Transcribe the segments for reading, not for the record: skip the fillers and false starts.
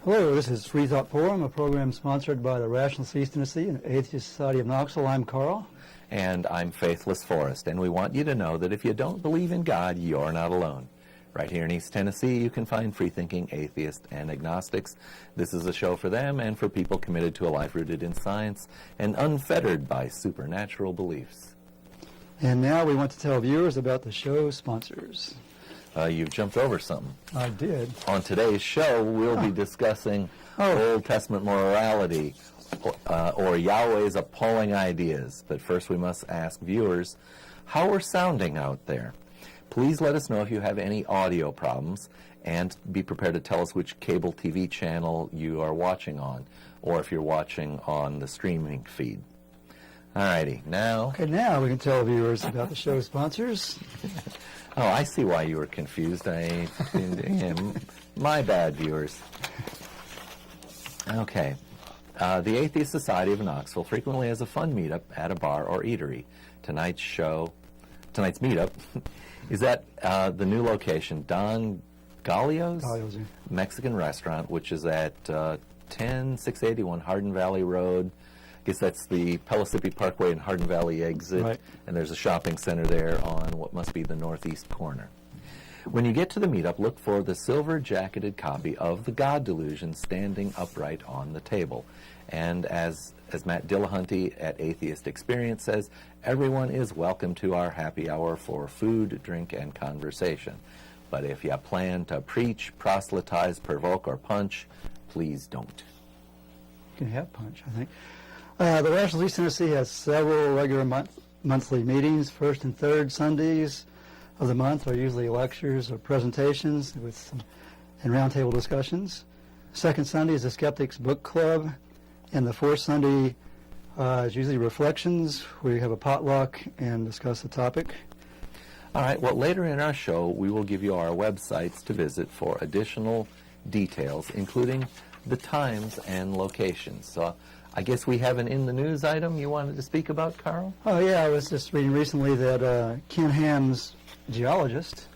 Hello, this is Freethought Forum, a program sponsored by the Rationalist East Tennessee and Atheist Society of Knoxville. I'm Carl. And I'm Faithless Forrest, and we want you to know that if you don't believe in God, you're not alone. Right here in East Tennessee, you can find free-thinking atheists and agnostics. This is a show for them and for people committed to a life rooted in science and unfettered by supernatural beliefs. And now we want to tell viewers about the show's sponsors. You've jumped over something. I did. On today's show, we'll be discussing Old Testament morality, or Yahweh's appalling ideas. But first we must ask viewers how we're sounding out there. Please let us know if you have any audio problems, and be prepared to tell us which cable TV channel you are watching on, or if you're watching on the streaming feed. Alrighty, now... Okay, now we can tell viewers about the show's sponsors. Oh, I see why you were confused. My bad, viewers. Okay. The Atheist Society of Knoxville frequently has a fun meetup at a bar or eatery. Tonight's meetup is at the new location, Don Galio's Mexican restaurant, which is at 10681 Hardin Valley Road. I guess that's the Pellissippi Parkway and Hardin Valley exit, right. And there's a shopping center there on what must be the northeast corner. When you get to the meetup, look for the silver-jacketed copy of The God Delusion standing upright on the table. And as Matt Dillahunty at Atheist Experience says, everyone is welcome to our happy hour for food, drink, and conversation. But if you plan to preach, proselytize, provoke, or punch, please don't. You can have punch, I think. The Rationalist East Tennessee has several regular monthly meetings. First and third Sundays of the month are usually lectures or presentations and roundtable discussions. Second Sunday is the Skeptics Book Club, and the fourth Sunday is usually reflections, where you have a potluck and discuss the topic. All right, well, later in our show, we will give you our websites to visit for additional details, including the times and locations. So I guess we have an in-the-news item you wanted to speak about, Carl? Oh, yeah, I was just reading recently that Ken Ham's geologist.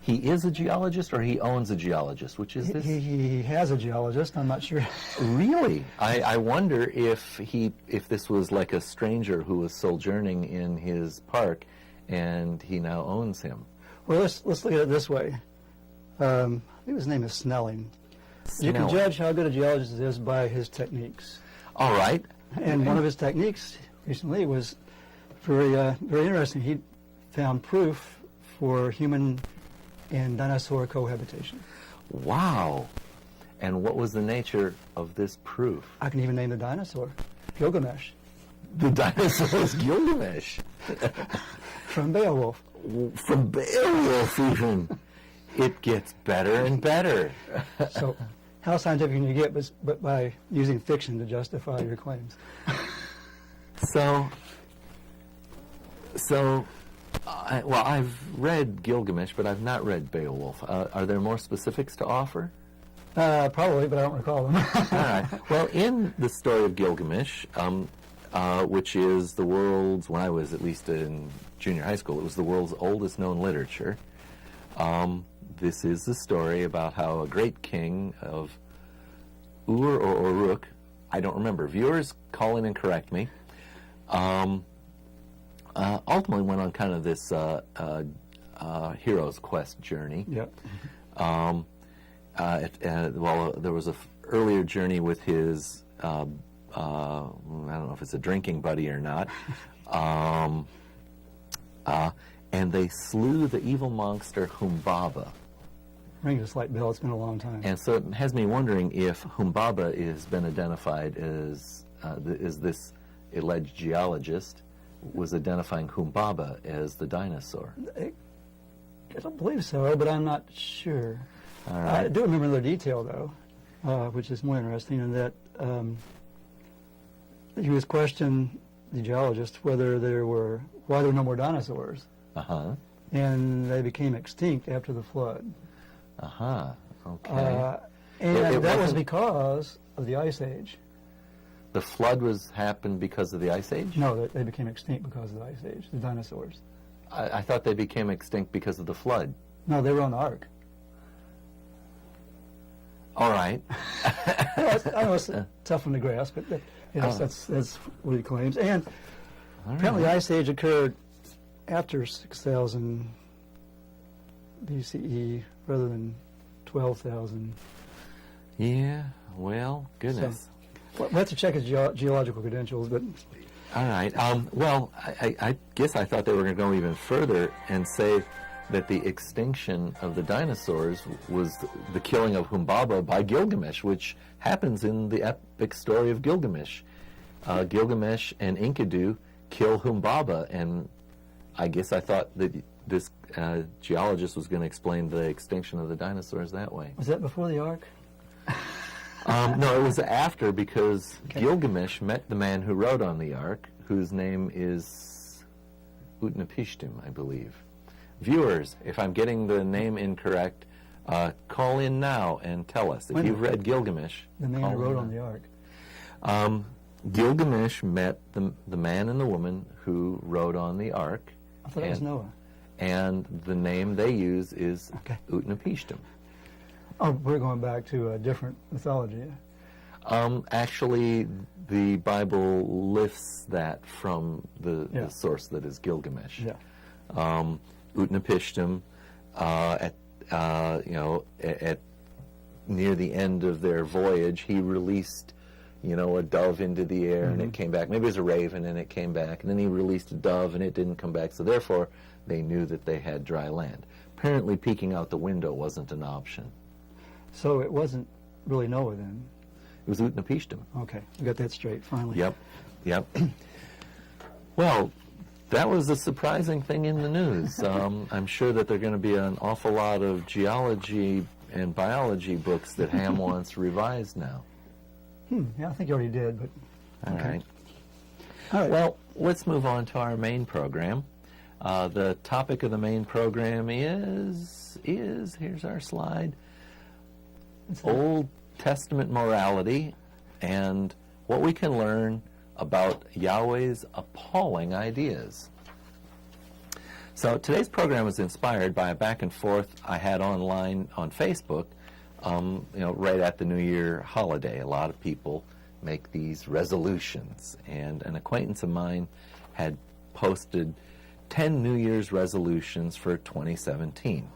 He is a geologist, or he owns a geologist? Which is this? He has a geologist. I'm not sure. Really? I wonder if this was like a stranger who was sojourning in his park, and he now owns him. Well, let's look at it this way. I think his name is Snelling. You can judge how good a geologist is by his techniques. All right. And one of his techniques recently was very interesting. He found proof for human and dinosaur cohabitation. Wow. And what was the nature of this proof? I can even name the dinosaur, Gilgamesh. The dinosaur is Gilgamesh. From Beowulf. From Beowulf, even. It gets better and better. So, how scientific can you get but by using fiction to justify your claims? I've read Gilgamesh, but I've not read Beowulf. Are there more specifics to offer? Probably, but I don't recall them. All right. Well, in the story of Gilgamesh, which is the world's, when I was at least in junior high school, it was the world's oldest known literature. This is the story about how a great king of Ur or Uruk, I don't remember. Viewers, call in and correct me. Ultimately went on kind of this hero's quest journey. Yep. There was a earlier journey with his, I don't know if it's a drinking buddy or not, and they slew the evil monster Humbaba. Rings a slight bell. It's been a long time. And so it has me wondering if Humbaba has been identified as this alleged geologist was identifying Humbaba as the dinosaur. I don't believe so, but I'm not sure. All right. I do remember the detail, though, which is more interesting, in that he was questioned, the geologist, why there were no more dinosaurs. Uh-huh. And they became extinct after the flood. Uh-huh. Okay. And that was because of the Ice Age. The flood happened because of the Ice Age? No, they became extinct because of the Ice Age, the dinosaurs. I thought they became extinct because of the flood. No, they were on the Ark. All right. I know it's a tough one to grasp, but yes, that's what he claims. And apparently the Ice Age occurred after 6,000 BCE rather than 12,000. Yeah, well, goodness. So, we'll have to check his geological credentials, but... All right. Well, I guess I thought they were going to go even further and say that the extinction of the dinosaurs was the killing of Humbaba by Gilgamesh, which happens in the epic story of Gilgamesh. Gilgamesh and Enkidu kill Humbaba, and I guess I thought that this geologist was going to explain the extinction of the dinosaurs that way. Was that before the Ark? No, it was after, because Gilgamesh met the man who rode on the Ark, whose name is Utnapishtim, I believe. Viewers, if I'm getting the name incorrect, call in now and tell us. If you've read Gilgamesh, the man who rode on the Ark. Gilgamesh met the man and the woman who rode on the Ark. I thought it was Noah. And the name they use is Utnapishtim. Oh, we're going back to a different mythology. Actually, the Bible lifts that from the source that is Gilgamesh. Yeah. Utnapishtim, at near the end of their voyage, he released, a dove into the air, and it came back. Maybe it was a raven, and it came back. And then he released a dove, and it didn't come back. So therefore, they knew that they had dry land. Apparently, peeking out the window wasn't an option. So it wasn't really Noah then? It was Utnapishtim. Okay, we got that straight, finally. Yep. Well, that was a surprising thing in the news. I'm sure that there are going to be an awful lot of geology and biology books that Ham wants revised now. Yeah, I think you already did, but... All right. All right. Well, let's move on to our main program. The topic of the main program is here's our slide, Old Testament morality and what we can learn about Yahweh's appalling ideas. So today's program was inspired by a back and forth I had online on Facebook, right at the New Year holiday. A lot of people make these resolutions, and an acquaintance of mine had posted 10 New Year's resolutions for 2017.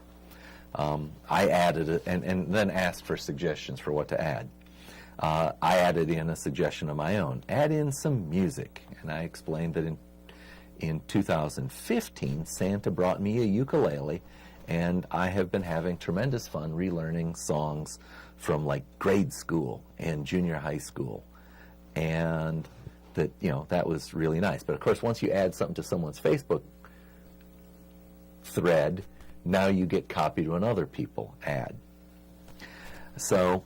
I added it and then asked for suggestions for what to add. I added in a suggestion of my own. Add in some music. And I explained that in 2015, Santa brought me a ukulele, and I have been having tremendous fun relearning songs from like grade school and junior high school. And that was really nice. But of course, once you add something to someone's Facebook thread, now you get copied when other people add. So,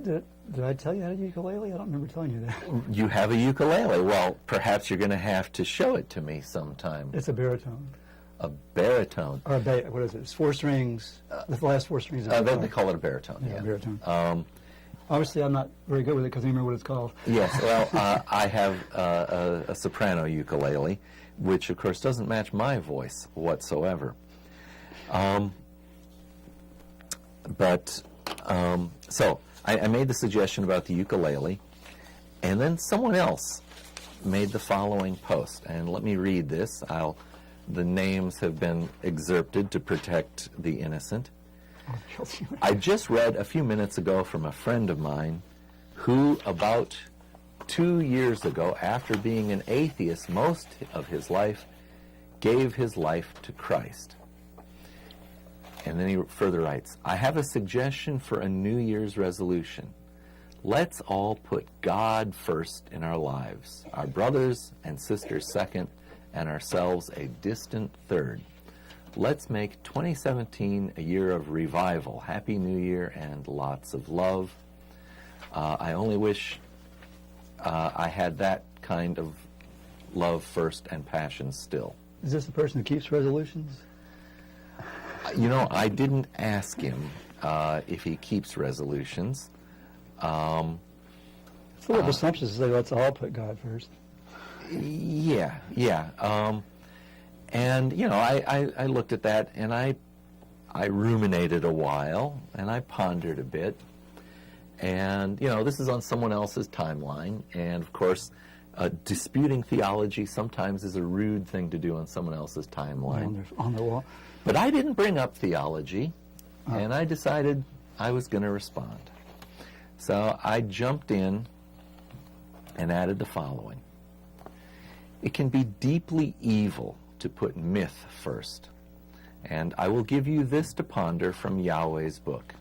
Did I tell you how to ukulele? I don't remember telling you that. You have a ukulele. Well, perhaps you're going to have to show it to me sometime. It's a baritone. A baritone. Or what is it? It's 4 strings. The last 4 strings. They call it a baritone. Yeah, baritone. Obviously, I'm not very good with it because I don't remember what it's called. Yes. Well, I have a soprano ukulele, which of course doesn't match my voice whatsoever. So I made the suggestion about the ukulele, and then someone else made the following post. And let me read this. The names have been excerpted to protect the innocent. I just read a few minutes ago from a friend of mine who, about 2 years ago, after being an atheist most of his life, gave his life to Christ. And then he further writes, I have a suggestion for a New Year's resolution. Let's all put God first in our lives, our brothers and sisters second, and ourselves a distant third. Let's make 2017 a year of revival. Happy New Year and lots of love. I only wish I had that kind of love first and passion still. Is this the person who keeps resolutions? I didn't ask him if he keeps resolutions. It's a little presumptuous to say let's all put God first. Yeah. And, I looked at that, and I I ruminated a while, and I pondered a bit. And, this is on someone else's timeline. And, of course, disputing theology sometimes is a rude thing to do on someone else's timeline. On the wall. But I didn't bring up theology, and I decided I was going to respond. So I jumped in and added the following. It can be deeply evil to put myth first. And I will give you this to ponder from Yahweh's book.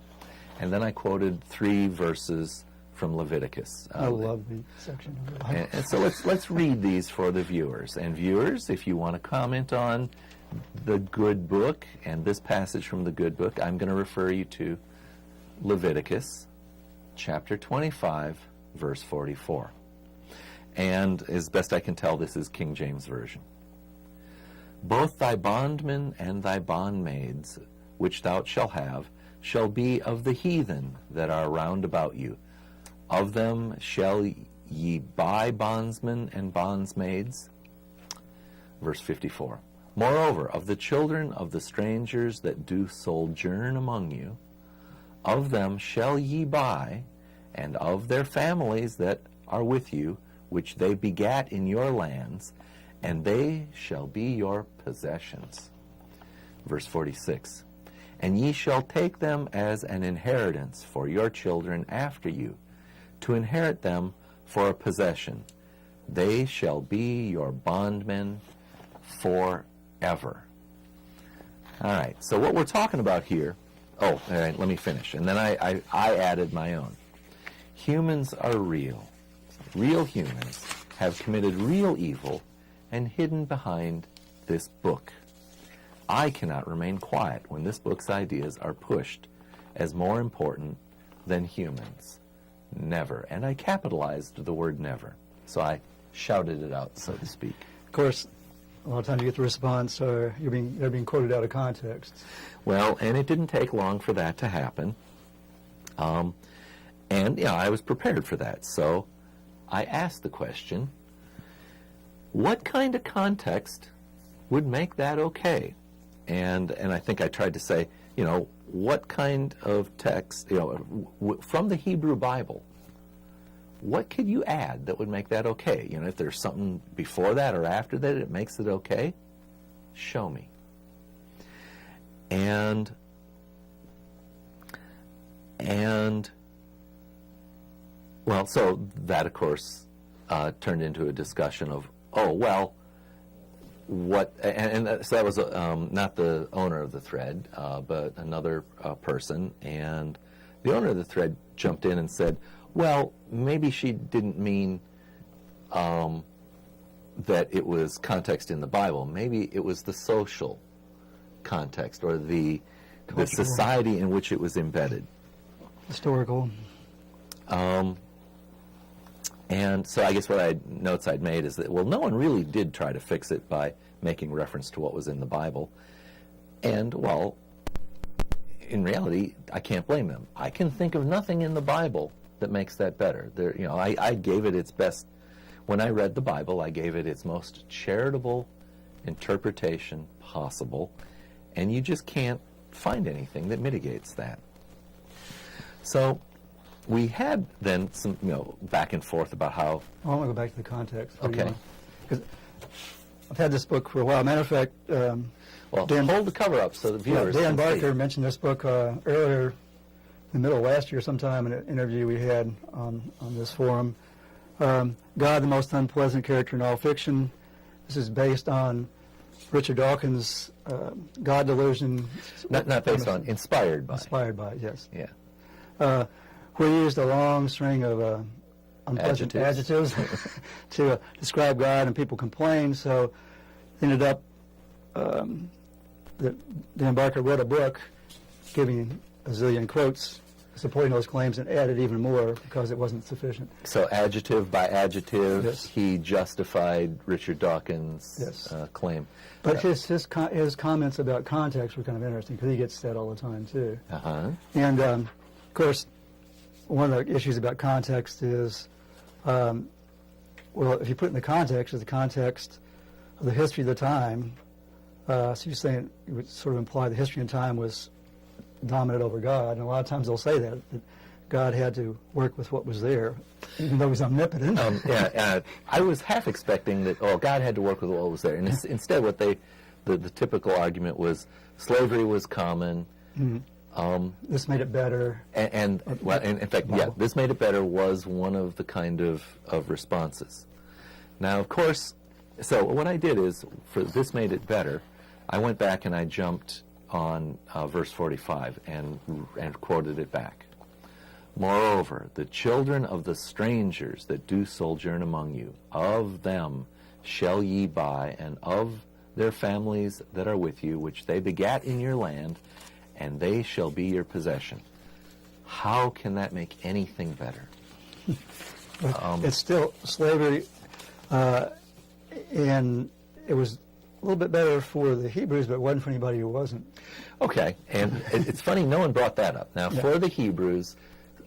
And then I quoted 3 verses from Leviticus. I love the section of the Bible. And so let's read these for the viewers. And viewers, if you want to comment on the good book and this passage from the good book, I'm going to refer you to Leviticus chapter 25, verse 44. And as best I can tell, this is King James Version. Both thy bondmen and thy bondmaids, which thou shalt have, shall be of the heathen that are round about you. Of them shall ye buy bondsmen and bondsmaids. Verse 54. Moreover, of the children of the strangers that do sojourn among you, of them shall ye buy, and of their families that are with you, which they begat in your lands, and they shall be your possessions. Verse 46. And ye shall take them as an inheritance for your children after you, to inherit them for a possession. They shall be your bondmen forever. All right, so what we're talking about here, all right, let me finish. And then I added my own. Humans are real. Real humans have committed real evil and hidden behind this book. I cannot remain quiet when this book's ideas are pushed as more important than humans. Never. And I capitalized the word never. So I shouted it out, so to speak. Of course, a lot of times you get the response, or they're being quoted out of context. Well, and it didn't take long for that to happen. And, I was prepared for that. So I asked the question, what kind of context would make that okay? And I think I tried to say, what kind of text, from the Hebrew Bible, what could you add that would make that okay? If there's something before that or after that it makes it okay, show me. And well, so that, of course, turned into a discussion of, what, and so that was not the owner of the thread, but another person, and the owner of the thread jumped in and said, well, maybe she didn't mean that it was context in the Bible. Maybe it was the social context or the society in which it was embedded. Historical. And so I guess notes I'd made is that, well, no one really did try to fix it by making reference to what was in the Bible. And, well, in reality, I can't blame them. I can think of nothing in the Bible that makes that better. I gave it its best. When I read the Bible, I gave it its most charitable interpretation possible, and you just can't find anything that mitigates that. So we had then some, back and forth about how... I want to go back to the context. Okay. Because I've had this book for a while. Matter of fact... well, hold the cover up so the viewers Dan can Barker see. mentioned this book earlier in the middle of last year sometime in an interview we had on this forum. God, the most unpleasant character in all fiction. This is based on Richard Dawkins' God delusion. Not based on, inspired by. Inspired by, yes. Yeah. We used a long string of unpleasant adjectives to describe God, and people complained, so ended up that Dan Barker wrote a book giving a zillion quotes supporting those claims and added even more because it wasn't sufficient. So adjective by adjective, yes. He justified Richard Dawkins' yes. claim. But his comments about context were kind of interesting because he gets that all the time too. Uh-huh. And of course, one of the issues about context is, well, if you put it in the context of the history of the time, so you're saying it would sort of imply the history and time was dominant over God. And a lot of times they'll say that God had to work with what was there, even though he's omnipotent. I was half expecting that, God had to work with what was there. And instead what the typical argument was slavery was common. Mm-hmm. This made it better. And in fact, this made it better was one of the kind of responses. Now, of course, so what I did is, for this made it better, I went back and I jumped on verse 45 and quoted it back. Moreover, the children of the strangers that do sojourn among you, of them shall ye buy, and of their families that are with you, which they begat in your land, and they shall be your possession. How can that make anything better? It's still slavery, and it was a little bit better for the Hebrews, but it wasn't for anybody who wasn't. Okay, and it's funny, no one brought that up. Now, for the Hebrews,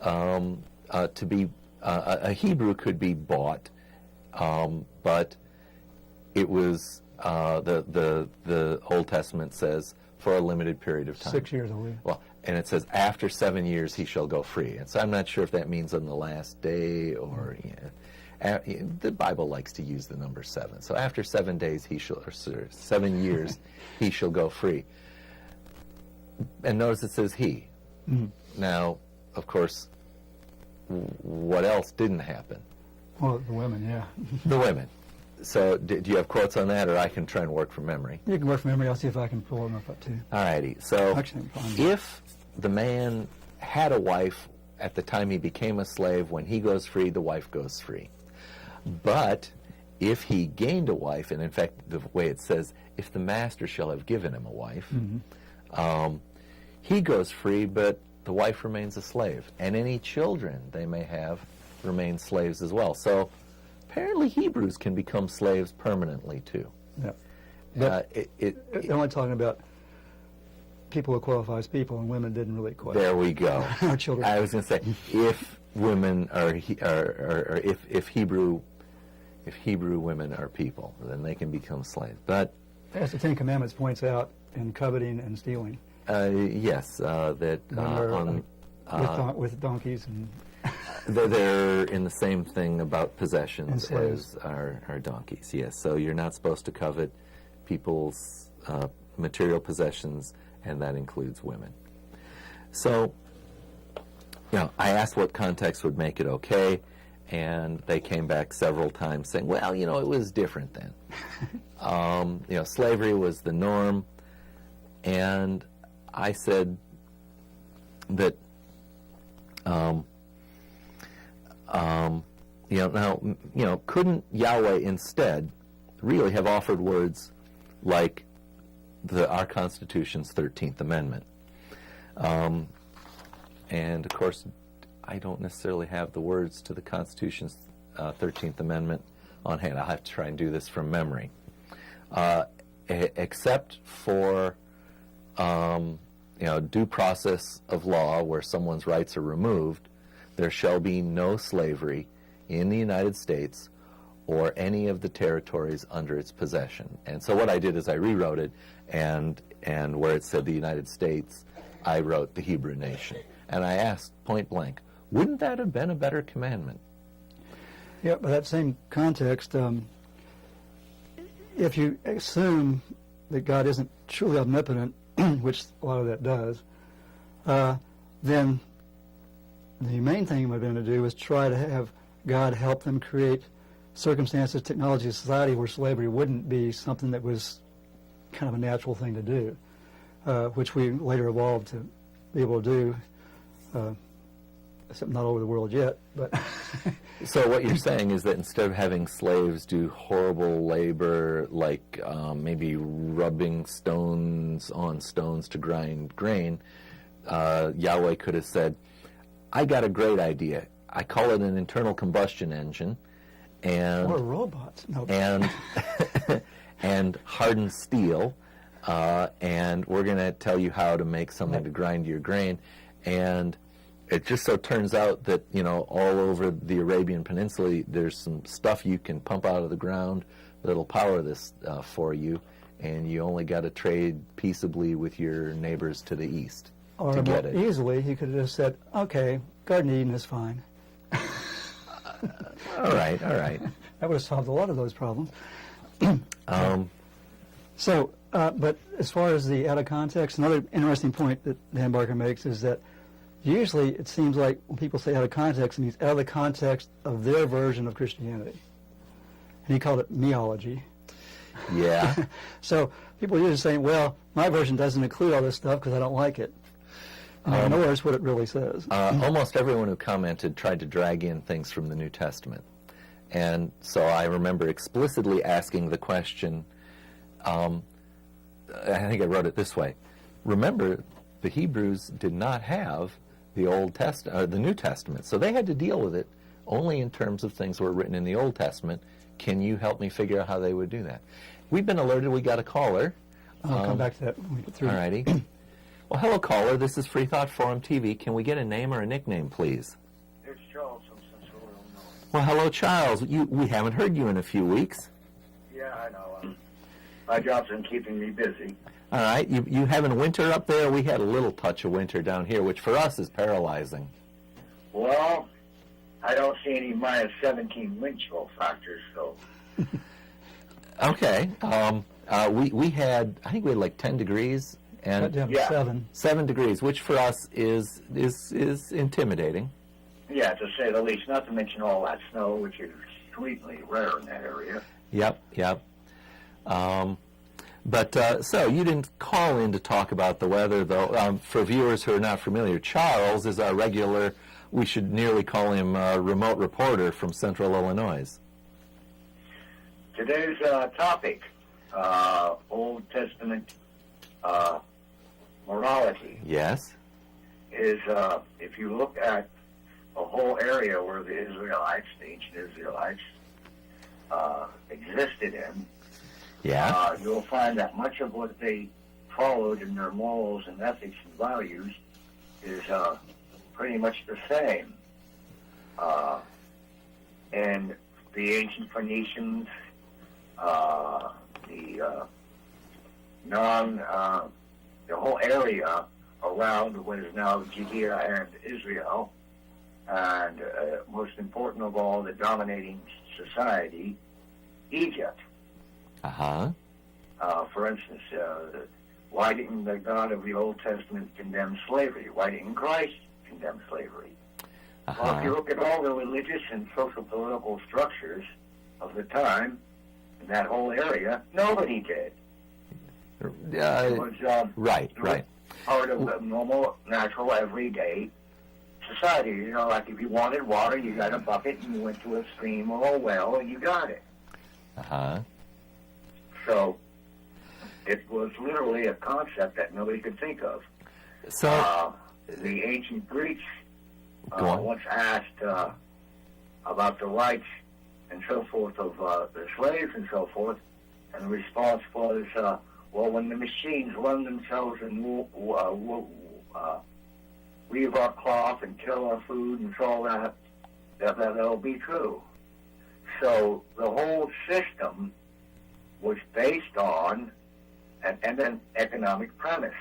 to be a Hebrew could be bought, but it was the Old Testament says for a limited period of time. 6 years, I believe. Well, and it says after 7 years he shall go free, and so I'm not sure if that means on the last day or. The Bible likes to use the number 7. So after 7 days he shall, or 7 years, he shall go free. And notice it says he. Mm-hmm. Now, of course, what else didn't happen? Well, the women, yeah. The women. So do you have quotes on that, or I can try and work from memory? You can work from memory. I'll see if I can pull them up too. All righty. So actually, if the man had a wife at the time he became a slave, when he goes free, the wife goes free. But if he gained a wife, and in fact the way it says, if the master shall have given him a wife, he goes free, but the wife remains a slave. And any children they may have remain slaves as well. So apparently Hebrews can become slaves permanently too. Yeah. But they're only talking about people who qualify as people, and women didn't really qualify. There we go. Our children. I was going to say, if women are, or if Hebrew women are people, then they can become slaves. But as the Ten Commandments points out, in coveting and stealing. Yes, that with donkeys and. They're in the same thing about possessions as our donkeys. Yes, so you're not supposed to covet people's material possessions, and that includes women. So, I asked what context would make it okay, and they came back several times saying, well, it was different then. Slavery was the norm, and I said that, couldn't Yahweh instead really have offered words like our Constitution's 13th Amendment? And of course, I don't necessarily have the words to the Constitution's 13th Amendment on hand. I'll have to try and do this from memory. Except for due process of law, where someone's rights are removed, there shall be no slavery in the United States or any of the territories under its possession. And so what I did is I rewrote it, and where it said the United States, I wrote the Hebrew nation. And I asked point blank, wouldn't that have been a better commandment? Yeah, but that same context, if you assume that God isn't truly omnipotent, which a lot of that does, then the main thing we're going to do is try to have God help them create circumstances, technology, society where slavery wouldn't be something that was kind of a natural thing to do, which we later evolved to be able to do, except not all over the world yet. But so what you're saying is that instead of having slaves do horrible labor, like maybe rubbing stones on stones to grind grain, Yahweh could have said, I got a great idea. I call it an internal combustion engine, and or robots, no. and hardened steel, and we're going to tell you how to make something to grind your grain. And it just so turns out that all over the Arabian Peninsula there's some stuff you can pump out of the ground that'll power this for you, and you only got to trade peaceably with your neighbors to the east. Or to more get it. easily, he could have just said, okay, Garden Eden is fine. All right. That would have solved a lot of those problems. Um, So, but as far as the out of context, another interesting point that Dan Barker makes is that usually it seems like when people say out of context, it means out of the context of their version of Christianity. And he called it meology. yeah. So people are usually saying, well, my version doesn't include all this stuff because I don't like it. And nowhere's what it really says. Almost everyone who commented tried to drag in things from the New Testament. And so I remember explicitly asking the question, I think I wrote it this way. Remember, the Hebrews did not have the New Testament, so they had to deal with it only in terms of things that were written in the Old Testament. Can you help me figure out how they would do that? We've been alerted we got a caller. I'll come back to that when we get through. All righty. Well, hello, caller. This is Freethought Forum TV. Can we get a name or a nickname, please? It's Charles from Central Illinois. Well, hello, Charles. We haven't heard you in a few weeks. Yeah, I know. My job's been keeping me busy. All right. You having winter up there? We had a little touch of winter down here, which for us is paralyzing. Well, I don't see any minus 17 wind chill factors, so. Okay. We had, I think we had like 10 degrees and Down to Yeah. 7. 7 degrees, which for us is intimidating. Yeah, to say the least, not to mention all that snow, which is extremely rare in that area. Yep. So you didn't call in to talk about the weather, though. For viewers who are not familiar, Charles is our regular, we should nearly call him a remote reporter from Central Illinois. Today's topic, Old Testament morality, Yes. is if you look at the whole area where the Israelites, the ancient Israelites, existed in, Yeah. you'll find that much of what they followed in their morals and ethics and values is pretty much the same. And the ancient Phoenicians, the whole area around what is now Judea and Israel, and most important of all, the dominating society, Egypt. Uh-huh. For instance, why didn't the God of the Old Testament condemn slavery? Why didn't Christ condemn slavery? Well, if you look at all the religious and social political structures of the time in that whole area, nobody did. It was Right. part of the normal, natural, everyday society. You know, like if you wanted water, you got a bucket and you went to a stream or a well and you got it. Uh-huh. So it was literally a concept that nobody could think of. So, The ancient Greeks Go on. once asked about the rights and so forth of the slaves and so forth, and the response was, well, when the machines run themselves and weave our cloth and kill our food and so that'll be true. So the whole system was based on an economic premise.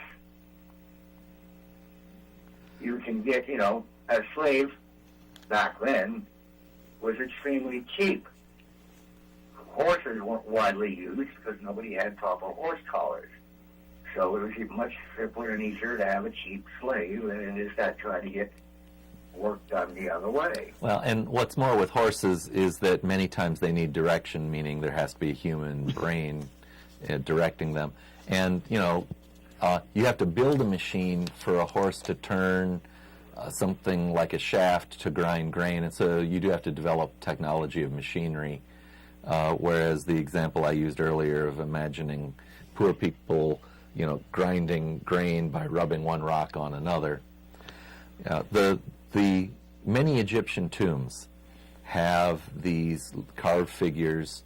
You can get, a slave back then was extremely cheap. Horses weren't widely used because nobody had proper horse collars. So it was much simpler and easier to have a cheap slave than it is to try to get work done the other way. well, and what's more with horses is that many times they need direction, meaning there has to be a human brain directing them. And, you have to build a machine for a horse to turn something like a shaft to grind grain, and so you do have to develop technology of machinery, whereas the example I used earlier of imagining poor people, grinding grain by rubbing one rock on another. The many Egyptian tombs have these carved figures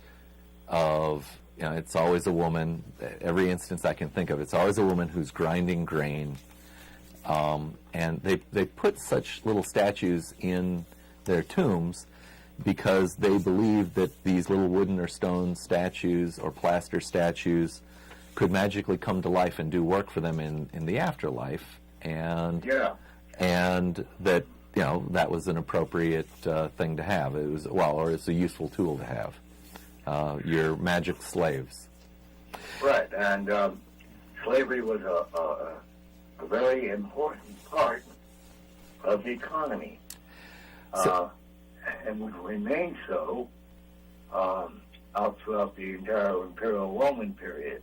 of, it's always a woman. Every instance I can think of, it's always a woman who's grinding grain. And they put such little statues in their tombs because they believe that these little wooden or stone statues or plaster statues could magically come to life and do work for them in the afterlife, Yeah. and that that was an appropriate thing to have. It was or it's a useful tool to have. Your magic slaves. Right, and slavery was a very important part of the economy, and would remain so out throughout the entire Imperial Roman period.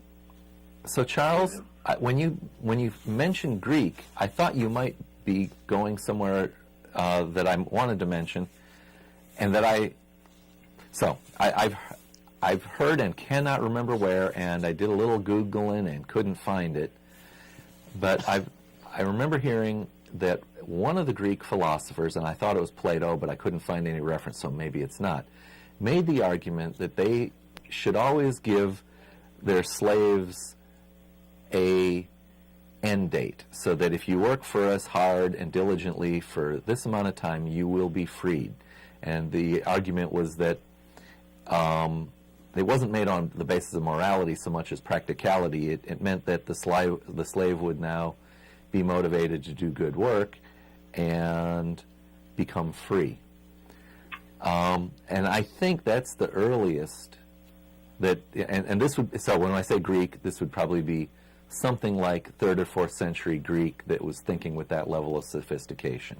So, Charles, when you mentioned Greek, I thought you might be going somewhere that I wanted to mention, and that I've heard and cannot remember where, and I did a little Googling and couldn't find it, but I remember hearing that one of the Greek philosophers, and I thought it was Plato, but I couldn't find any reference, so maybe it's not, made the argument that they should always give their slaves a end date, so that if you work for us hard and diligently for this amount of time, you will be freed. And the argument was that it wasn't made on the basis of morality so much as practicality. It meant that the slave would now be motivated to do good work and become free. And I think that's the earliest that, and this would, so when I say Greek, this would probably be something like 3rd or 4th century Greek that was thinking with that level of sophistication.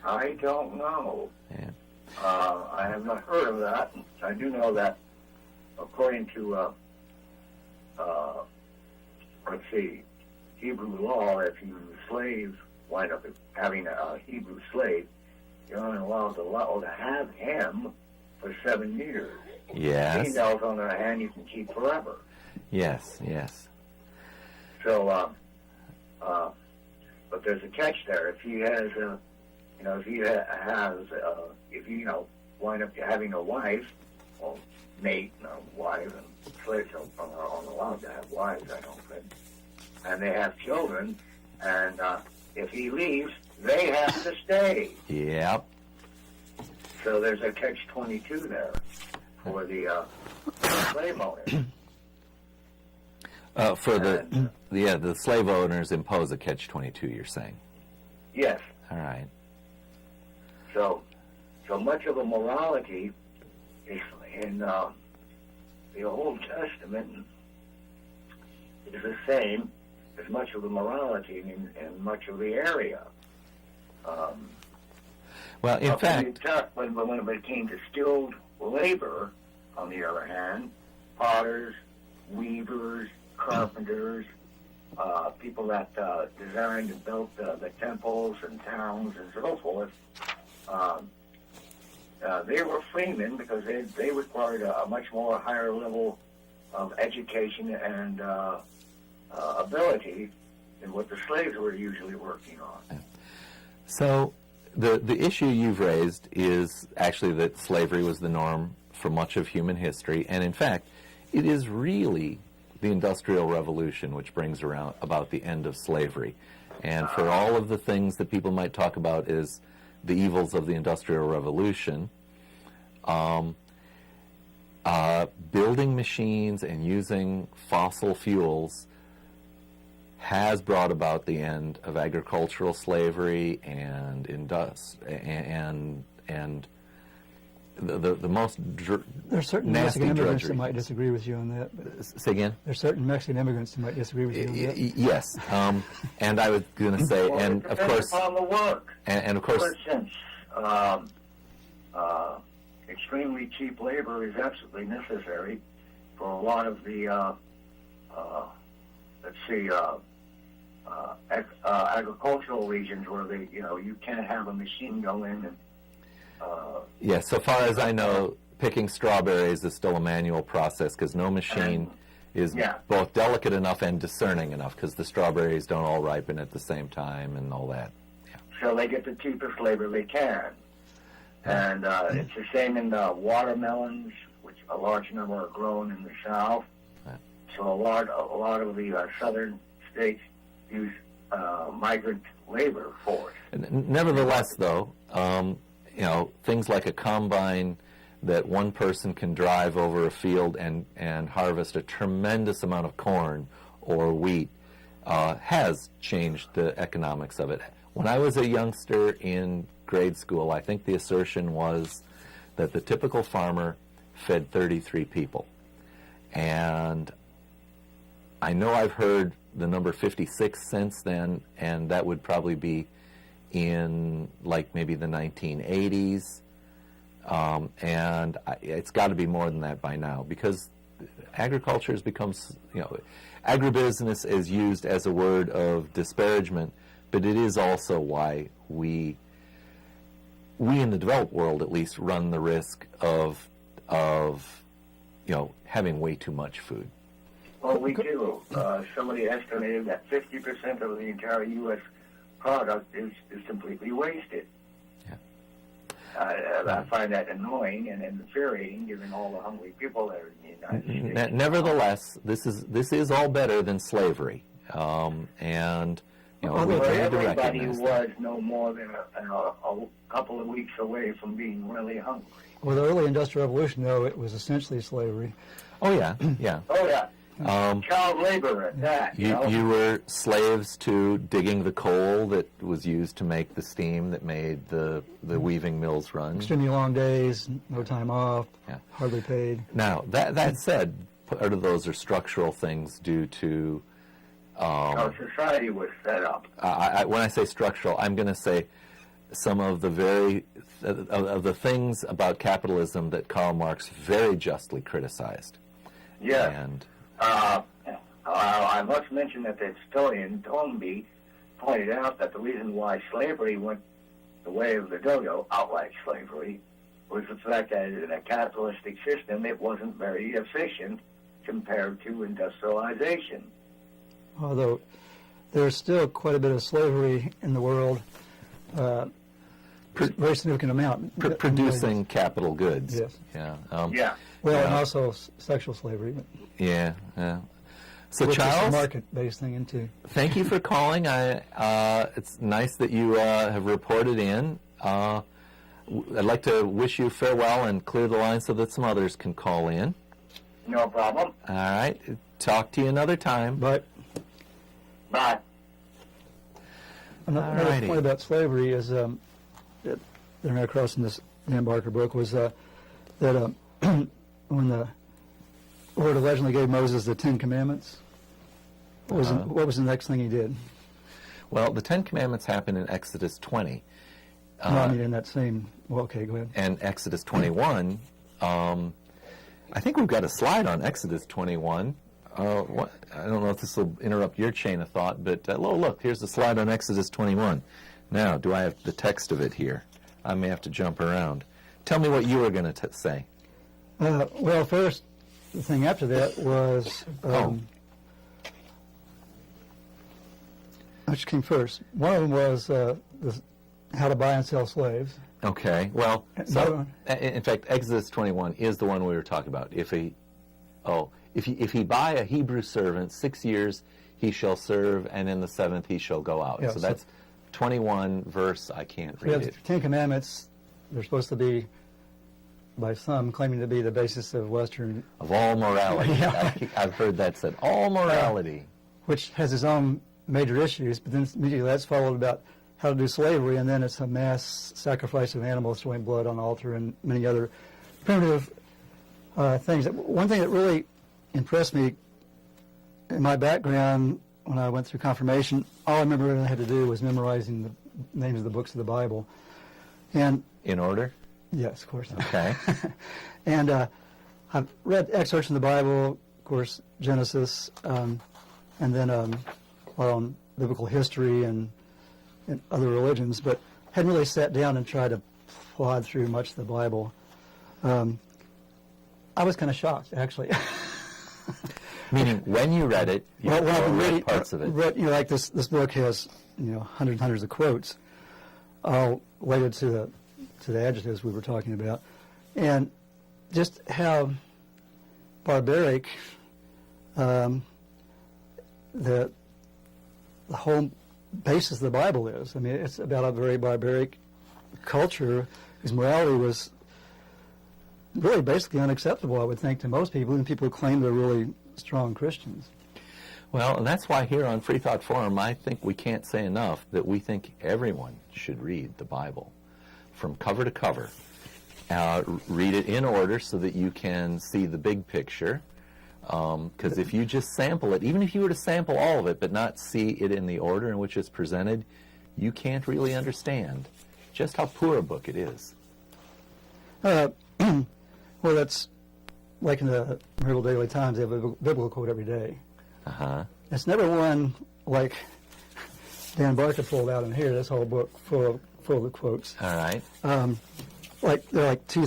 I don't know. Yeah. I have not heard of that. I do know that according to, let's see, Hebrew law, if you slave wind up having a Hebrew slave, you're only allowed to have him for 7 years. Yes. Females, on the other hand, you can keep forever. Yes, yes. So, but there's a catch there. If he has, if you wind up having a wife, or mate, wife, and slaves aren't allowed to have wives, I don't think, and they have children, and if he leaves, they have to stay. Yep. So there's a catch-22 there for the slave owners. The slave owners impose a catch-22, you're saying? Yes. All right. So much of the morality is in the Old Testament is the same as much of the morality in much of the area. Well, in fact, when it came to skilled labor, on the other hand, potters, weavers, carpenters, people that designed and built the temples and towns and so forth, they were freemen because they required a much more higher level of education and ability than what the slaves were usually working on. So the issue you've raised is actually that slavery was the norm for much of human history, and in fact, it is really the Industrial Revolution which brings around about the end of slavery. And for all of the things that people might talk about as the evils of the Industrial Revolution, building machines and using fossil fuels has brought about the end of agricultural slavery and the most There's certain nasty Mexican immigrants drudgery. that might disagree with you on that. But Say again? there's certain Mexican immigrants who might disagree with you on that. Yes, and I was going to say, Well, and it of depends course, upon the work. and of course, For instance, extremely cheap labor is absolutely necessary for a lot of the, agricultural regions where you can't have a machine go in and. yes. So far as I know, picking strawberries is still a manual process because no machine is both delicate enough and discerning enough because the strawberries don't all ripen at the same time and all that. Yeah. So they get the cheapest labor they can. And it's the same in watermelons, which a large number are grown in the South. Right. So a lot of the southern states use migrant labor force. Nevertheless, though, things like a combine that one person can drive over a field and harvest a tremendous amount of corn or wheat has changed the economics of it. When I was a youngster in grade school, I think the assertion was that the typical farmer fed 33 people. And I know I've heard the number 56 since then, and that would probably be in like maybe the 1980s. And it's got to be more than that by now, because agriculture has become, agribusiness is used as a word of disparagement, but it is also why we in the developed world at least run the risk of having way too much food. Well, we do. Somebody estimated that 50% of the entire U.S. product is completely wasted. I find that annoying and infuriating, given all the hungry people there in the United States. Nevertheless, this is all better than slavery, and we need to everybody recognize was no more than a couple of weeks away from being really hungry. With the early Industrial Revolution, though, it was essentially slavery. Oh yeah, yeah. Oh yeah. Child labor at that. You were slaves to digging the coal that was used to make the steam that made the weaving mills run. Extremely long days, no time off, Yeah. hardly paid. Now, that said, part of those are structural things due to... How society was set up. when I say structural, I'm going to say some of the of the things about capitalism that Karl Marx very justly criticized. Yes. And I must mention that the historian Toynbee pointed out that the reason why slavery went the way of the dodo, outright slavery, was the fact that in a capitalistic system it wasn't very efficient compared to industrialization. Although there's still quite a bit of slavery in the world, very significant amount. producing capital goods. Yes. Yeah. Yeah. Well, and also sexual slavery. Yeah. So, Which is a Charles, market-based thing, into. thank you for calling. It's nice that you have reported in. I'd like to wish you farewell and clear the line so that some others can call in. No problem. All right. Talk to you another time. But Bye. another Alrighty. point about slavery is that I ran across in this Dan Barker book was that when the Lord allegedly gave Moses the Ten Commandments, what was the next thing he did? Well, the Ten Commandments happen in Exodus 20. No, I mean in that same. Well, okay, go ahead. And Exodus 21, I think we've got a slide on Exodus 21. I don't know if this will interrupt your chain of thought, but look, here's the slide on Exodus 21. Now, do I have the text of it here? I may have to jump around. Tell me what you were going to say. Well, first, the thing after that was which came first. One of them was how to buy and sell slaves. Okay, well, so Another one. in fact, Exodus 21 is the one we were talking about. If he buy a Hebrew servant, 6 years he shall serve, and in the seventh he shall go out. Yeah, so that's 21 verse. I can't We have read the it. Ten Commandments. They're supposed to be, by some, claiming to be the basis of Western, Of all morality. Yeah. I've heard that said. All morality. which has its own major issues, but then immediately that's followed about how to do slavery, and then it's a mass sacrifice of animals, throwing blood on the altar, and many other primitive things. One thing that really impressed me in my background when I went through confirmation, all I remember I had to do was memorizing the names of the books of the Bible. And In order? yes, of course. Okay. And I've read excerpts from the Bible, of course, Genesis, and then on biblical history and other religions, but hadn't really sat down and tried to plod through much of the Bible. I was kind of shocked, actually. Meaning, when you read it, you Well, I've been read reading, parts of it. like this book has, hundreds and hundreds of quotes, all related to the adjectives we were talking about, and just how barbaric the whole basis of the Bible is. I mean, it's about a very barbaric culture whose morality was really basically unacceptable, I would think, to most people, and people who claim they're really strong Christians. Well, and that's why here on Freethought Forum, I think we can't say enough that we think everyone should read the Bible from cover to cover. Read it in order so that you can see the big picture. Because if you just sample it, even if you were to sample all of it but not see it in the order in which it's presented, you can't really understand just how poor a book it is. Well, that's like in the Miracle Daily Times, they have a biblical quote every day. Uh-huh. It's never one like Dan Barker pulled out in here, this whole book full of quotes. All right. Like there are like 2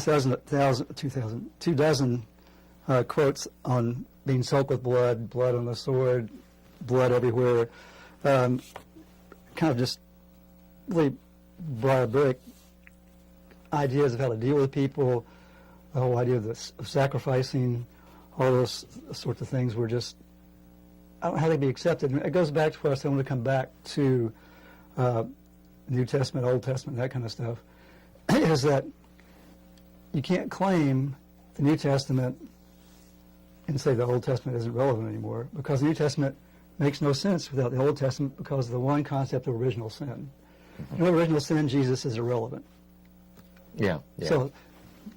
dozen quotes on being soaked with blood, blood on the sword, blood everywhere. Kind of just really barbaric ideas of how to deal with people, the whole idea of sacrificing, all those sorts of things were just, I don't know how they'd be accepted. And it goes back to what I said, I want to come back to New Testament, Old Testament, that kind of stuff, is that you can't claim the New Testament and say the Old Testament isn't relevant anymore, because the New Testament makes no sense without the Old Testament because of the one concept of original sin. No original sin, Jesus is irrelevant. Yeah. So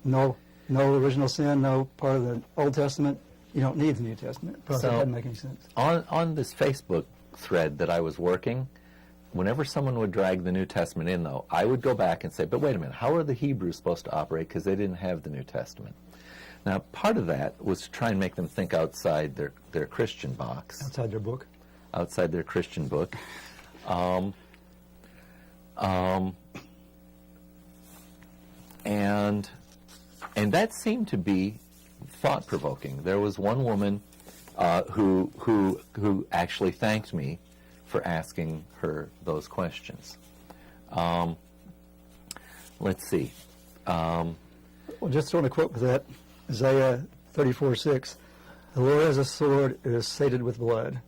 no original sin, no part of the Old Testament, you don't need the New Testament because it doesn't make any sense. On this Facebook thread that I was working, whenever someone would drag the New Testament in, though, I would go back and say, but wait a minute, how are the Hebrews supposed to operate because they didn't have the New Testament? Now, part of that was to try and make them think outside their Christian box. Outside their book? Outside their Christian book. And that seemed to be thought-provoking. There was one woman who actually thanked me for asking her those questions. Let's see. Well, just throwing a quote with that, Isaiah 34:6, the Lord has a sword, it is sated with blood.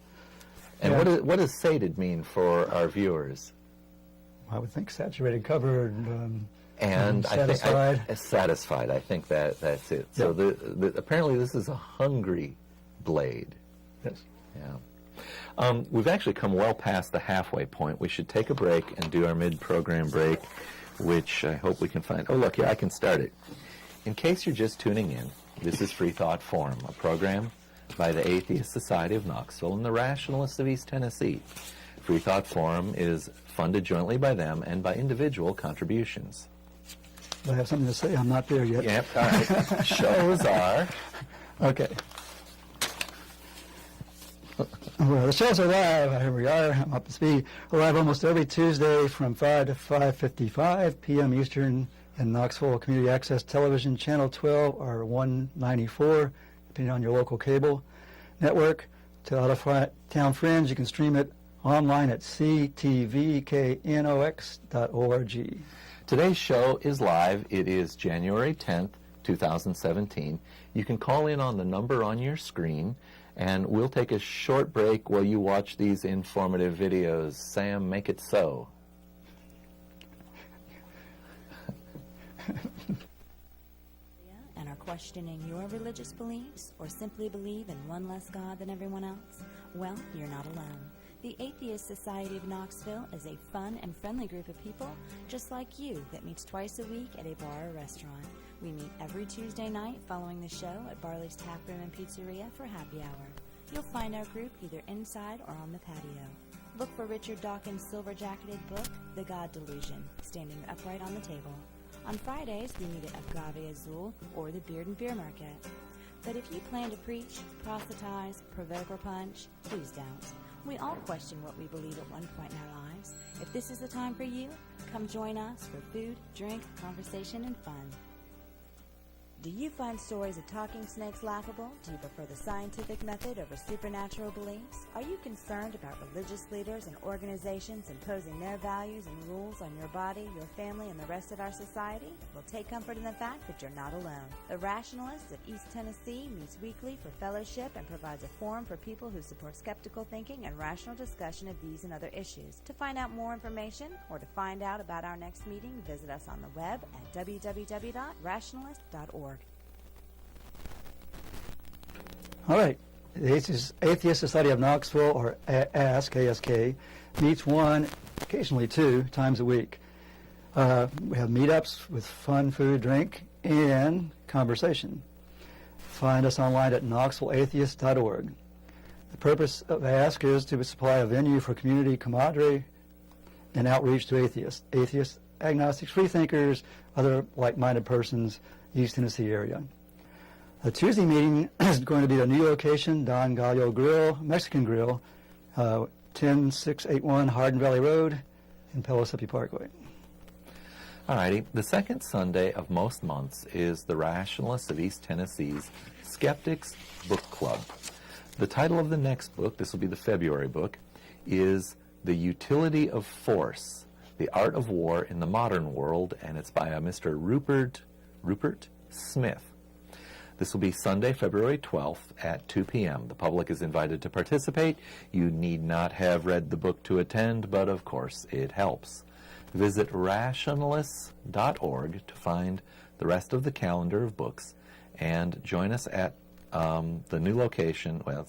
And what does sated mean for our viewers? I would think saturated, covered, and satisfied. I think satisfied. I think that's it. So apparently this is a hungry blade. Yes. Yeah. We've actually come well past the halfway point. We should take a break and do our mid-program break, which I hope we can find. Oh, look, here, I can start it. In case you're just tuning in, this is Freethought Forum, a program by the Atheist Society of Knoxville and the Rationalists of East Tennessee. Freethought Forum is funded jointly by them and by individual contributions. I have something to say. I'm not there yet. Yep, all right. Shows are. Okay. Well, the shows are live. Here we are. I'm up to speed. We're live almost every Tuesday from 5 to 5:55 p.m. Eastern in Knoxville Community Access Television, Channel 12 or 194, depending on your local cable network. To out-of-town friends, you can stream it online at ctvknox.org. Today's show is live. It is January 10th, 2017. You can call in on the number on your screen, and we'll take a short break while you watch these informative videos. Sam, make it so. And are questioning your religious beliefs or simply believe in one less God than everyone else? Well, you're not alone. The Atheist Society of Knoxville is a fun and friendly group of people just like you that meets twice a week at a bar or restaurant. We meet every Tuesday night following the show at Barley's Tap Room and Pizzeria for happy hour. You'll find our group either inside or on the patio. Look for Richard Dawkins' silver-jacketed book, The God Delusion, standing upright on the table. On Fridays, we meet at Agave Azul or the Beard and Beer Market. But if you plan to preach, proselytize, provoke, or punch, please don't. We all question what we believe at one point in our lives. If this is the time for you, come join us for food, drink, conversation, and fun. Do you find stories of talking snakes laughable? Do you prefer the scientific method over supernatural beliefs? Are you concerned about religious leaders and organizations imposing their values and rules on your body, your family, and the rest of our society? Well, take comfort in the fact that you're not alone. The Rationalists of East Tennessee meets weekly for fellowship and provides a forum for people who support skeptical thinking and rational discussion of these and other issues. To find out more information or to find out about our next meeting, visit us on the web at www.rationalist.org. All right. The Atheist Society of Knoxville, or ASK, ASK, meets one, occasionally two, times a week. We have meetups with fun, food, drink, and conversation. Find us online at knoxvilleatheist.org. The purpose of ASK is to supply a venue for community camaraderie and outreach to atheists, agnostics, freethinkers, other like-minded persons, East Tennessee area. The Tuesday meeting is going to be a new location, Don Gallo Grill, Mexican Grill, 10681 Hardin Valley Road in Pellissippi Parkway. All righty. The second Sunday of most months is the Rationalists of East Tennessee's Skeptics Book Club. The title of the next book, this will be the February book, is The Utility of Force, The Art of War in the Modern World, and it's by a Mr. Rupert Smith. This will be Sunday, February 12th at 2 p.m. The public is invited to participate. You need not have read the book to attend, but of course it helps. Visit rationalists.org to find the rest of the calendar of books and join us at the new location. Well,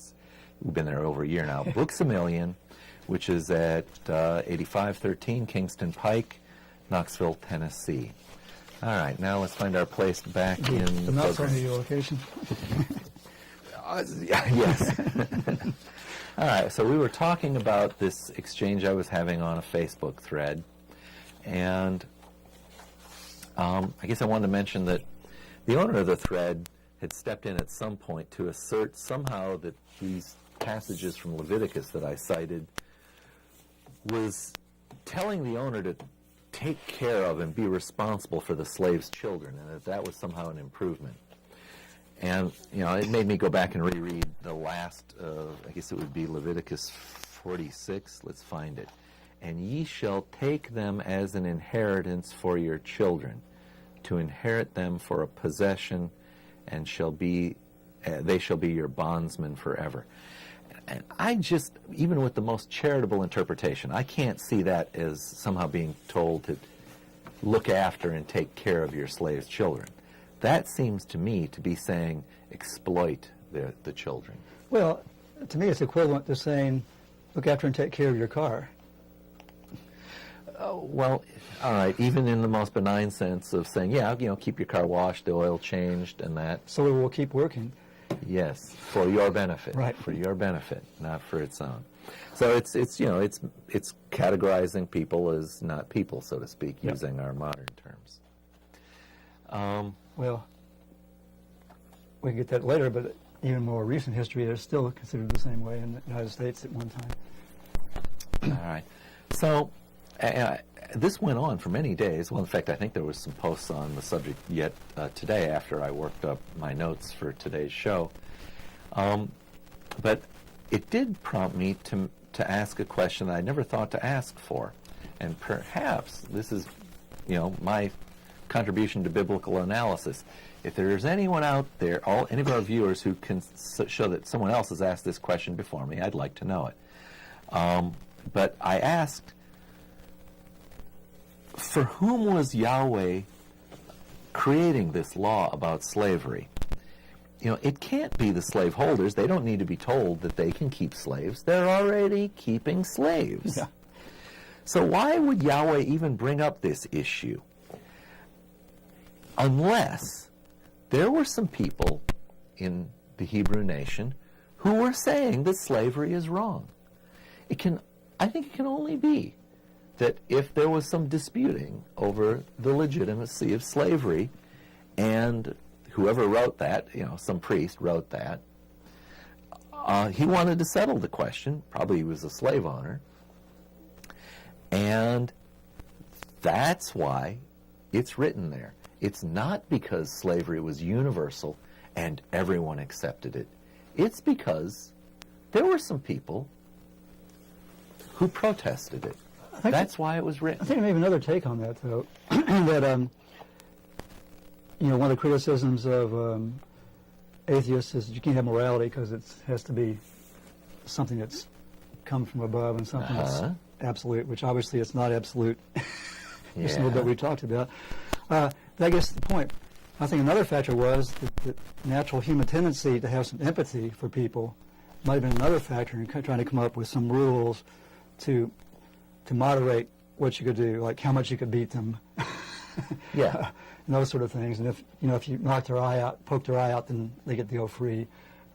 we've been there over a year now. Books A Million, which is at 8513 Kingston Pike, Knoxville, Tennessee. All right, now let's find our place back in the program. Knoxville location. Yes. All right, so we were talking about this exchange I was having on a Facebook thread, and I guess I wanted to mention that the owner of the thread had stepped in at some point to assert somehow that these passages from Leviticus that I cited was telling the owner to take care of and be responsible for the slave's children, and that was somehow an improvement. And, you know, it made me go back and reread the last, I guess it would be Leviticus 46. Let's find it. And ye shall take them as an inheritance for your children, to inherit them for a possession, and they shall be your bondsmen forever. And I just, even with the most charitable interpretation, I can't see that as somehow being told to look after and take care of your slaves' children. That seems to me to be saying exploit the children. Well, to me it's equivalent to saying look after and take care of your car. Well, all right, even in the most benign sense of saying, yeah, you know, keep your car washed, the oil changed, and that. So it will keep working. Yes, for your benefit. Right. For your benefit, not for its own. So it's you know, it's categorizing people as not people, so to speak, Yep. using our modern terms. Well, we can get that later, but even more recent history is still considered the same way in the United States at one time. All right. So this went on for many days. Well, in fact, I think there was some posts on the subject yet today after I worked up my notes for today's show. But it did prompt me to ask a question that I never thought to ask for. And perhaps this is, you know, my contribution to biblical analysis. If there's anyone out there, any of our viewers who can show that someone else has asked this question before me, I'd like to know it. But I asked, for whom was Yahweh creating this law about slavery? You know, it can't be the slaveholders. They don't need to be told that they can keep slaves. They're already keeping slaves. Yeah. So why would Yahweh even bring up this issue? Unless there were some people in the Hebrew nation who were saying that slavery is wrong. I think it can only be that if there was some disputing over the legitimacy of slavery, and whoever wrote that, you know, some priest wrote that, he wanted to settle the question. Probably he was a slave owner. And that's why it's written there. It's not because slavery was universal and everyone accepted it. It's because there were some people who protested it. That's why it was written. I think maybe another take on that, though, that, you know, one of the criticisms of atheists is you can't have morality because it has to be something that's come from above and something that's absolute, which obviously it's not absolute. Just a little bit we talked about. That gets to the point. I think another factor was the natural human tendency to have some empathy for people might have been another factor in trying to come up with some rules to moderate what you could do, like how much you could beat them. Yeah. And those sort of things. And if you knock their eye out, poke their eye out, then they get to go free.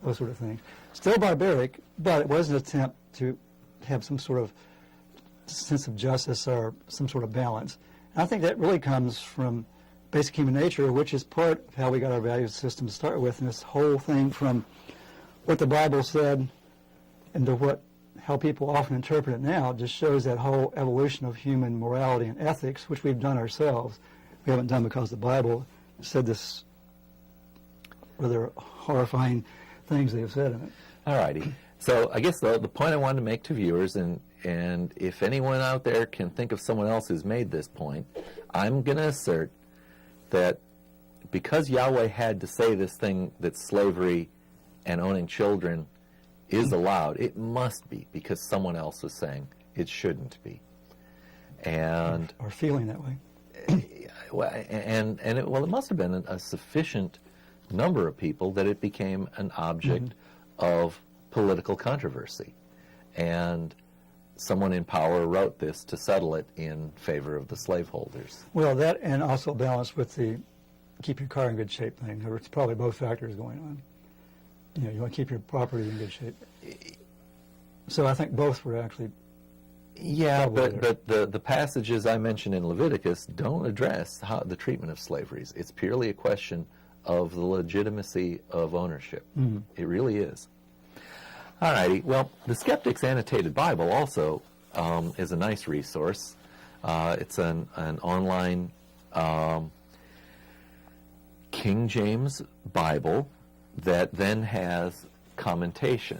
Those sort of things. Still barbaric, but it was an attempt to have some sort of sense of justice or some sort of balance. And I think that really comes from basic human nature, which is part of how we got our value system to start with. And this whole thing from what the Bible said into how people often interpret it now just shows that whole evolution of human morality and ethics, which we've done ourselves. We haven't done because the Bible said this rather horrifying things they have said in it. All righty. So I guess the point I wanted to make to viewers, and if anyone out there can think of someone else who's made this point, I'm going to assert that because Yahweh had to say this thing that slavery and owning children is allowed, it must be because someone else was saying it shouldn't be. And Or feeling that way. it must have been a sufficient number of people that it became an object of political controversy. And someone in power wrote this to settle it in favor of the slaveholders. Well, that and also balanced with the keep your car in good shape thing. There was probably both factors going on. You want to keep your property in good shape. So I think both were actually. Yeah, Probably but the passages I mentioned in Leviticus don't address the treatment of slavery. It's purely a question of the legitimacy of ownership. It really is. All righty. Well, the Skeptic's Annotated Bible also is a nice resource. It's an online King James Bible that then has commendation.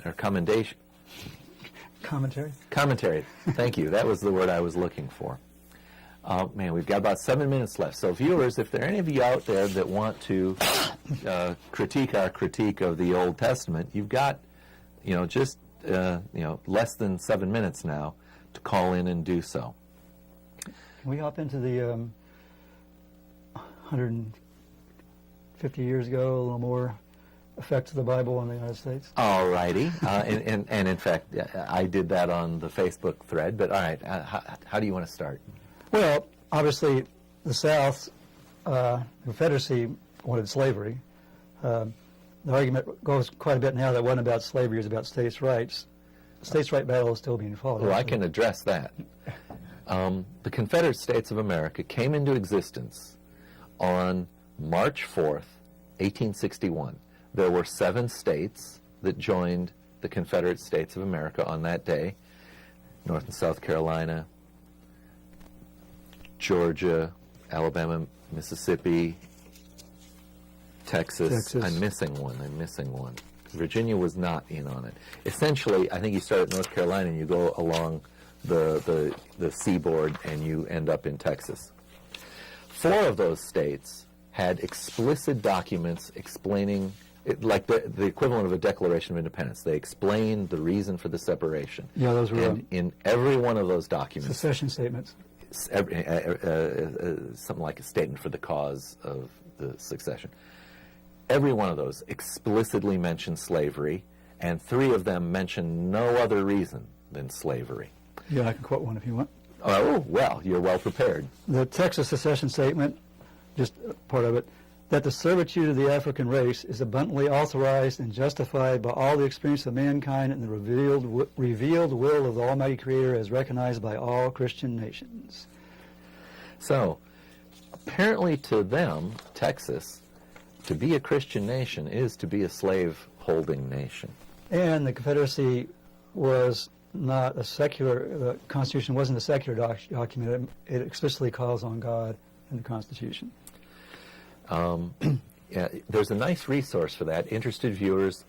Commentary. Thank you. That was the word I was looking for. Man, we've got about 7 minutes left. So viewers, if there are any of you out there that want to critique our critique of the Old Testament, you've got, just, less than 7 minutes now to call in and do so. Can we hop into the 150 years ago, a little more, effects of the Bible on the United States? All righty. And in fact, I did that on the Facebook thread. But all right, how do you want to start? Well, obviously, the South, the Confederacy wanted slavery. The argument goes quite a bit now that it wasn't about slavery, it was about states' rights. The states' right battle is still being fought. Well, I can address that. The Confederate States of America came into existence on March 4th, 1861. There were 7 states that joined the Confederate States of America on that day: North and South Carolina, Georgia, Alabama, Mississippi, Texas. I'm missing one. Virginia was not in on it. Essentially, I think you start at North Carolina and you go along the seaboard and you end up in Texas. 4 of those states had explicit documents explaining, like the equivalent of a Declaration of Independence. They explained the reason for the separation. Yeah, those were and in every one of those documents, secession statements. Something like a statement for the cause of the succession. Every one of those explicitly mentioned slavery, and 3 of them mention no other reason than slavery. Yeah, I can quote one if you want. Oh, well, you're well prepared. The Texas secession statement, just part of it, that the servitude of the African race is abundantly authorized and justified by all the experience of mankind and the revealed will of the Almighty Creator as recognized by all Christian nations. So, apparently to them, Texas, to be a Christian nation is to be a slave-holding nation. And the Confederacy was not a secular, the Constitution wasn't a secular document. It explicitly calls on God in the Constitution. Yeah, there's a nice resource for that. Interested viewers,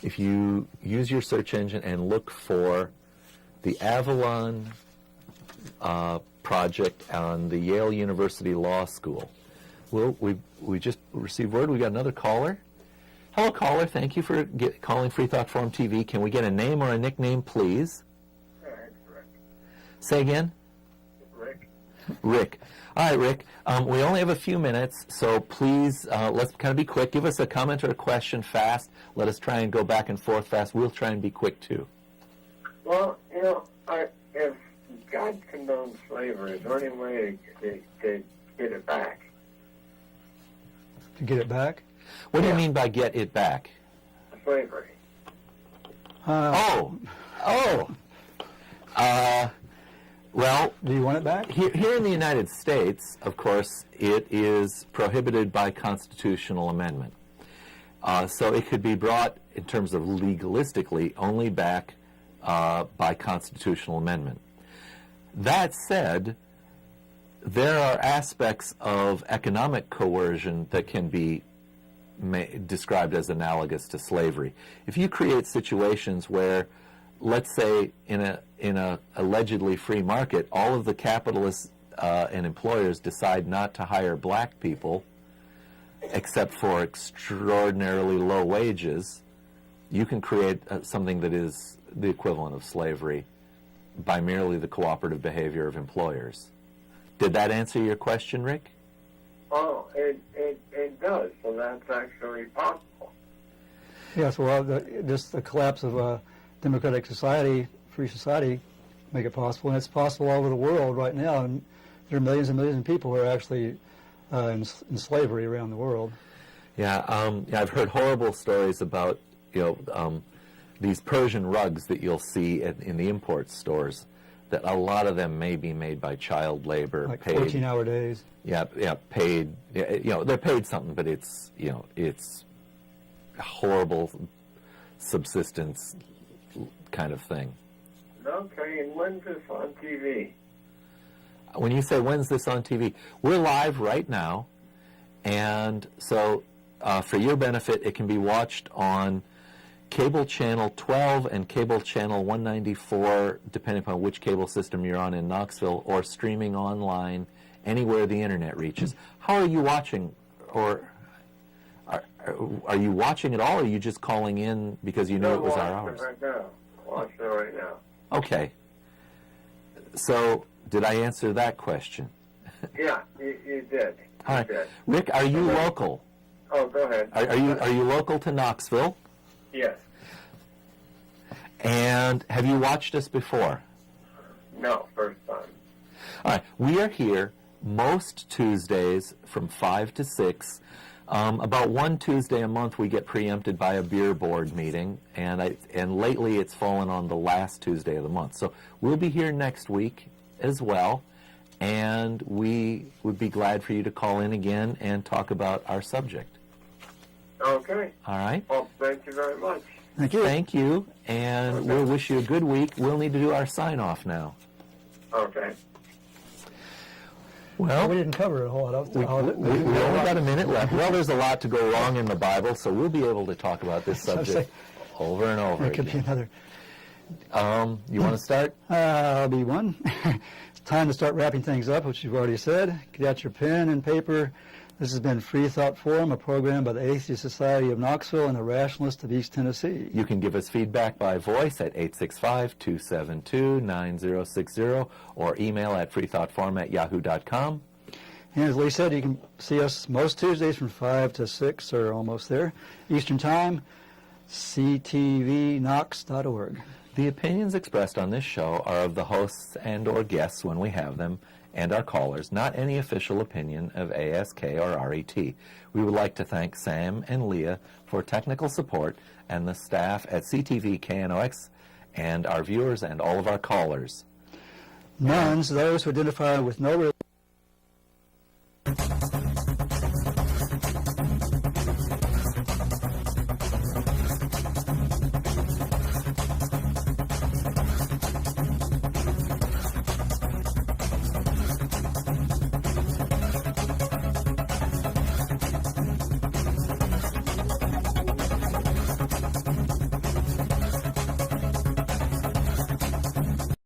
if you use your search engine and look for the Avalon project on the Yale University Law School. We just received word we got another caller. Hello, caller. Thank you for calling Freethought Forum TV. Can we get a name or a nickname, please? It's Rick. Say again? Rick. Rick. All right, Rick. We only have a few minutes, so please let's kind of be quick. Give us a comment or a question fast. Let us try and go back and forth fast. We'll try and be quick too. Well, if God condones slavery, is there any way to get it back? To get it back? What do you mean by get it back? Slavery. Well, Do you want it back? here in the United States, of course, it is prohibited by constitutional amendment. So it could be brought, in terms of legalistically, only back by constitutional amendment. That said, there are aspects of economic coercion that can be described as analogous to slavery. If you create situations where, let's say, in a allegedly free market, all of the capitalists and employers decide not to hire black people except for extraordinarily low wages, you can create something that is the equivalent of slavery by merely the cooperative behavior of employers. Did that answer your question, Rick? Oh, it does. So that's actually possible. Yes, well, just the collapse of a democratic society, free society, make it possible. And it's possible all over the world right now. And there are millions and millions of people who are actually in slavery around the world. Yeah, I've heard horrible stories about, these Persian rugs that you'll see in the import stores, that a lot of them may be made by child labor. Like paid, 14-hour days. Yeah, paid. They're paid something, but it's horrible subsistence kind of thing. Okay, and when's this on TV? When you say when's this on TV, we're live right now, and so for your benefit, it can be watched on cable channel 12 and cable channel 194, depending upon which cable system you're on in Knoxville, or streaming online anywhere the internet reaches. How are you watching, or are you watching at all, or are you just calling in because you knew it was our hours? Right now. Watching it right now. Okay. So, did I answer that question? Yeah, you did. All right. You did. Rick, are you local? Oh, go ahead. Are you local to Knoxville? Yes. And have you watched us before? No, first time. All right. We are here most Tuesdays from 5 to 6. About one Tuesday a month we get preempted by a beer board meeting, and lately it's fallen on the last Tuesday of the month. So we'll be here next week as well, and we would be glad for you to call in again and talk about our subject. Okay. All right? Well, thank you very much. Thank you. Thank you, and we'll wish you a good week. We'll need to do our sign-off now. Okay. Well, We didn't cover a whole lot of we only got a minute left. Well, there's a lot to go wrong in the Bible, so we'll be able to talk about this subject over and over It could be again. another. You want to start? I'll be one. It's time to start wrapping things up, which you've already said. Get out your pen and paper. This has been Freethought Forum, a program by the Atheist Society of Knoxville and the Rationalists of East Tennessee. You can give us feedback by voice at 865-272-9060 or email at freethoughtforum@yahoo.com. And as Lee said, you can see us most Tuesdays from 5 to 6, or almost there, Eastern Time, ctvknox.org. The opinions expressed on this show are of the hosts and or guests when we have them, and our callers, not any official opinion of ASK or RET. We would like to thank Sam and Leah for technical support, and the staff at CTV KNOX, and our viewers and all of our callers. Nones, those who identify with no